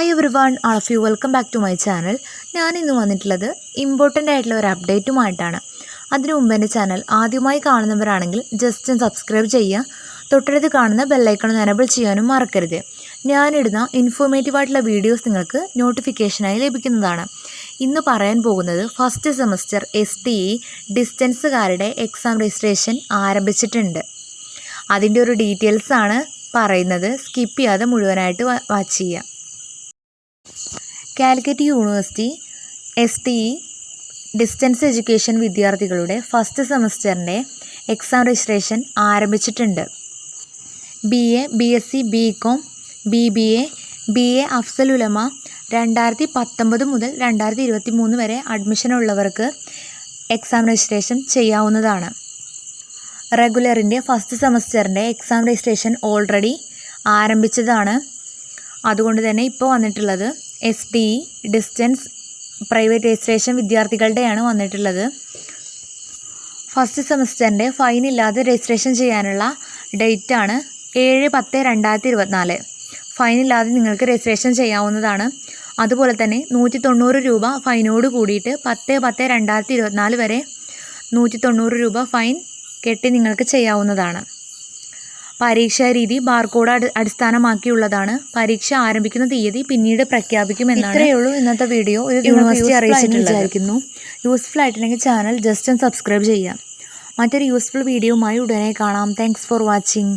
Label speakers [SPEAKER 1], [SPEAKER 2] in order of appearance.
[SPEAKER 1] Hi everyone, all of you welcome back to my channel. ഞാനിന്ന് വന്നിട്ടുള്ളത് important ആയിട്ടുള്ള ഒരു അപ്ഡേറ്റുമായിട്ടാണ്. അതിനു മുമ്പ് എൻ്റെ ചാനൽ ആദ്യമായി കാണുന്നവരാണെങ്കിൽ ജസ്റ്റ് ഒന്ന് സബ്സ്ക്രൈബ് ചെയ്യുക. തൊട്ടടുത്ത് കാണുന്ന ബെല്ലൈക്കൺ എനേബിൾ ചെയ്യാനും മറക്കരുത്. ഞാനിടുന്ന ഇൻഫോർമേറ്റീവ് ആയിട്ടുള്ള വീഡിയോസ് നിങ്ങൾക്ക് നോട്ടിഫിക്കേഷനായി ലഭിക്കുന്നതാണ്. ഇന്ന് പറയാൻ പോകുന്നത് ഫസ്റ്റ് സെമസ്റ്റർ STE ഡിസ്റ്റൻസുകാരുടെ എക്സാം രജിസ്ട്രേഷൻ ആരംഭിച്ചിട്ടുണ്ട്. അതിൻ്റെ ഒരു ഡീറ്റെയിൽസാണ് പറയുന്നത്. സ്കിപ്പ് ചെയ്യാതെ മുഴുവനായിട്ട് വാച്ച് ചെയ്യുക. Calicut university STE distance education വിദ്യാർത്ഥികളുടെ ഫസ്റ്റ് സെമസ്റ്ററിൻ്റെ എക്സാം രജിസ്ട്രേഷൻ ആരംഭിച്ചിട്ടുണ്ട്. BA, BSc, BCom, BBA, BA Afzal Ulama 2019 മുതൽ 2023 വരെ അഡ്മിഷൻ ഉള്ളവർക്ക് എക്സാം രജിസ്ട്രേഷൻ ചെയ്യാവുന്നതാണ്. റെഗുലറിൻ്റെ ഫസ്റ്റ് സെമസ്റ്ററിൻ്റെ എക്സാം രജിസ്ട്രേഷൻ ഓൾറെഡി ആരംഭിച്ചതാണ്. അതുകൊണ്ട് തന്നെ ഇപ്പോൾ വന്നിട്ടുള്ളത് STE ഡിസ്റ്റൻസ് പ്രൈവറ്റ് രജിസ്ട്രേഷൻ വിദ്യാർത്ഥികളുടെയാണ് വന്നിട്ടുള്ളത്. ഫസ്റ്റ് സെമസ്റ്ററിൻ്റെ ഫൈൻ ഇല്ലാതെ രജിസ്ട്രേഷൻ ചെയ്യാനുള്ള ഡേറ്റാണ് 7/10/2024. ഫൈൻ ഇല്ലാതെ നിങ്ങൾക്ക് രജിസ്ട്രേഷൻ ചെയ്യാവുന്നതാണ്. അതുപോലെ തന്നെ 190 രൂപ ഫൈനോട് കൂടിയിട്ട് 10/10/2024 വരെ 190 രൂപ ഫൈൻ കെട്ടി നിങ്ങൾക്ക് ചെയ്യാവുന്നതാണ്. പരീക്ഷാ രീതി ബാർകോഡ് അടിസ്ഥാനമാക്കിയുള്ളതാണ്. പരീക്ഷ ആരംഭിക്കുന്ന തീയതി പിന്നീട് പ്രഖ്യാപിക്കുമെന്നാണ്. ഇത്രയേ ഉള്ളൂ ഇന്നത്തെ വീഡിയോ. യൂണിവേഴ്സിറ്റി അറിയിച്ചിട്ടുണ്ടെന്ന് വിചാരിക്കുന്നു. യൂസ്ഫുൾ ആയിട്ടുണ്ടെങ്കിൽ ചാനൽ ജസ്റ്റ് ഒന്ന് സബ്സ്ക്രൈബ് ചെയ്യാം. മറ്റൊരു യൂസ്ഫുൾ വീഡിയോയുമായി ഉടനെ കാണാം. Thanks for watching.